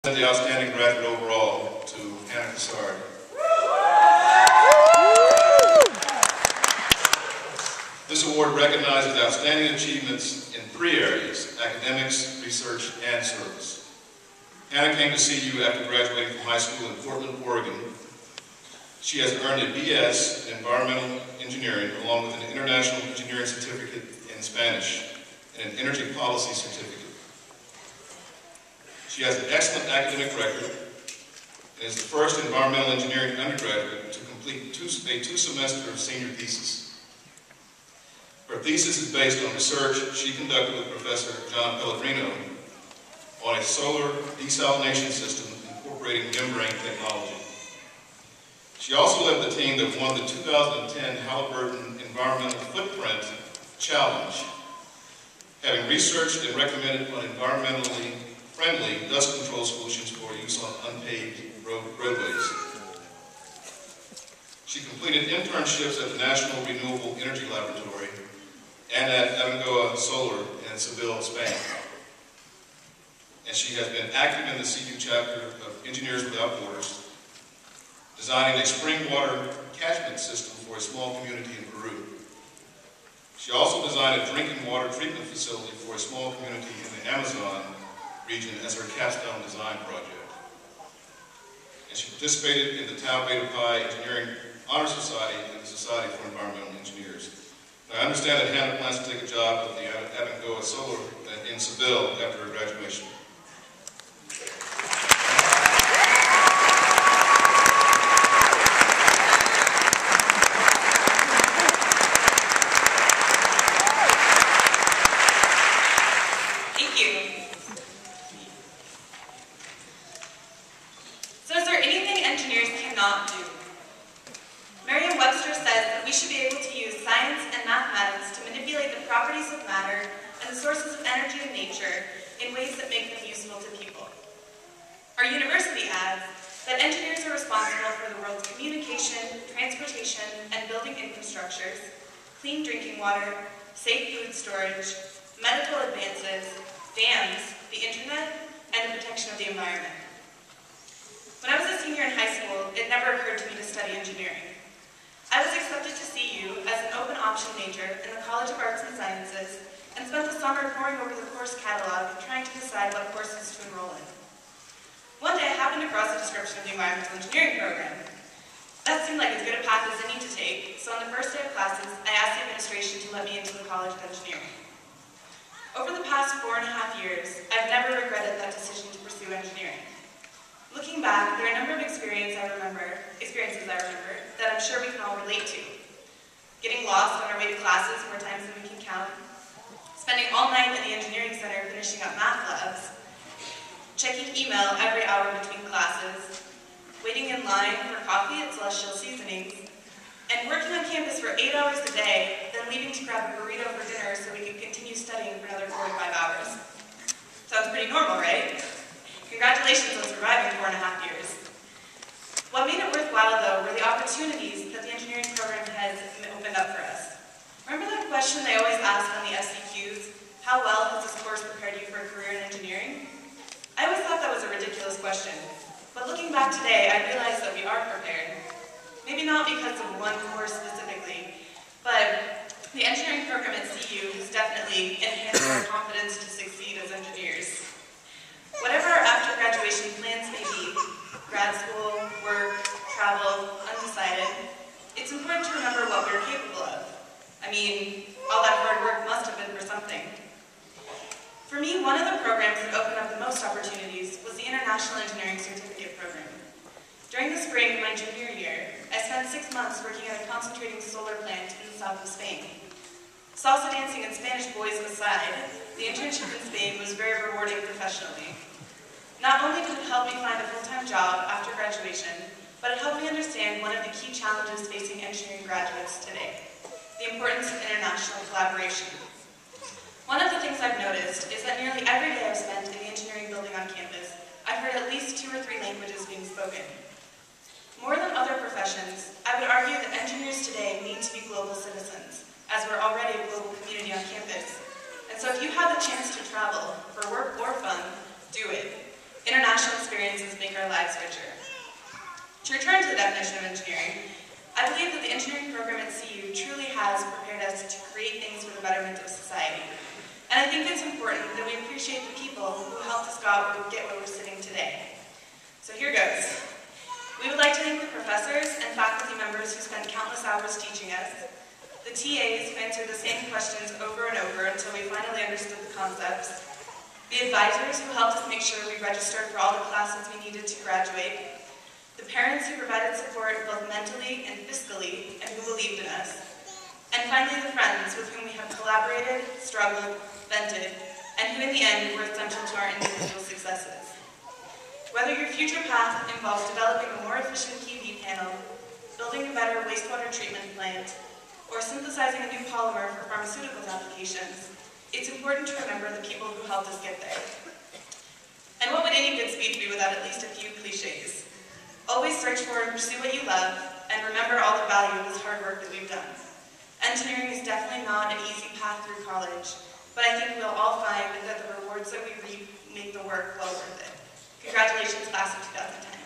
The outstanding graduate overall to Hannah Cassard. This award recognizes outstanding achievements in 3 areas: academics, research, and service. Hannah came to CU after graduating from high school in Portland, Oregon. She has earned a BS in environmental engineering along with an international engineering certificate in Spanish and an energy policy certificate. She has an excellent academic record and is the first environmental engineering undergraduate to complete a 2-semester senior thesis. Her thesis is based on research she conducted with Professor John Pellegrino on a solar desalination system incorporating membrane technology. She also led the team that won the 2010 Halliburton Environmental Footprint Challenge, having researched and recommended on environmentally friendly dust control solutions for use on unpaved roadways. She completed internships at the National Renewable Energy Laboratory and at Abengoa Solar in Seville, Spain. And she has been active in the CU chapter of Engineers Without Borders, designing a spring water catchment system for a small community in Peru. She also designed a drinking water treatment facility for a small community in the Amazon region as her capstone design project. And she participated in the Tau Beta Pi Engineering Honor Society and the Society for Environmental Engineers. Now, I understand that Hannah plans to take a job at the Abengoa Solar in Seville after her graduation. Clean drinking water, safe food storage, medical advances, dams, the internet, and the protection of the environment. When I was a senior in high school, it never occurred to me to study engineering. I was accepted to CU as an open option major in the College of Arts and Sciences and spent the summer poring over the course catalog trying to decide what courses to enroll in. One day I happened across a description of the environmental engineering program. That seemed like as good a path as any to take, so on the first day of classes, I asked the administration to let me into the College of Engineering. Over the past 4.5 years, I've never regretted that decision to pursue engineering. Looking back, there are a number of experiences I remember that I'm sure we can all relate to. Getting lost on our way to classes more times than we can count, spending all night in the engineering center finishing up math labs, checking email every hour between classes, waiting in line for coffee at Celestial Seasonings, and working on campus for 8 hours a day, then leaving to grab a burrito for dinner so we could continue studying for another 4 to 5 hours. Sounds pretty normal, right? Congratulations on surviving 4.5 years. What made it worthwhile, though, were the opportunities that the engineering program has opened up for us. Remember that question they always ask on the SCQs, how well has this course prepared you for a career in engineering? I always thought that was a ridiculous question. But looking back today, I realize that we are prepared. Maybe not because of one course specifically, but the engineering program at CU has definitely enhanced our confidence to succeed as engineers. Whatever our after-graduation plans may be, grad school, work, travel, undecided, it's important to remember what we're capable of. I mean, all that hard work must have been for something. For me, one of the programs that opened up the most opportunities was the International Engineering Certificate Program. During the spring of my junior year, I spent 6 months working at a concentrating solar plant in the south of Spain. Salsa dancing and Spanish boys aside, the internship in Spain was very rewarding professionally. Not only did it help me find a full-time job after graduation, but it helped me understand one of the key challenges facing engineering graduates today: the importance of international collaboration. One of the things I've noticed is that nearly every day I've spent in the engineering building on campus, I've heard at least 2 or 3 languages being spoken. More than other professions, I would argue that engineers today need to be global citizens, as we're already a global community on campus. And so if you have the chance to travel, for work or fun, do it. International experiences make our lives richer. To return to the definition of engineering, I believe that the engineering program at CU truly has prepared us to create things for the betterment of society. And I think it's important that we appreciate the people who helped us get where we're sitting today. So here goes. We would like to thank the professors and faculty members who spent countless hours teaching us, the TAs who answered the same questions over and over until we finally understood the concepts, the advisors who helped us make sure we registered for all the classes we needed to graduate, the parents who provided support both mentally and fiscally and who believed in us, and finally the friends with whom we have collaborated, struggled, vented, and who in the end were essential to our individual successes. Whether your future path involves developing a more efficient PV panel, building a better wastewater treatment plant, or synthesizing a new polymer for pharmaceuticals applications, it's important to remember the people who helped us get there. And what would any good speech be without at least a few cliches? Always search for and pursue what you love, and remember all the value of this hard work that we've done. Engineering is definitely not an easy path through college, but I think we'll all find that the rewards that we reap make the work well worth it. Congratulations, class of 2010.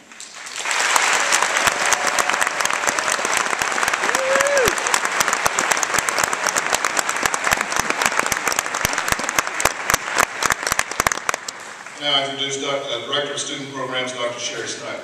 Now I introduce Director of Student Programs, Dr. Sherry Snyder.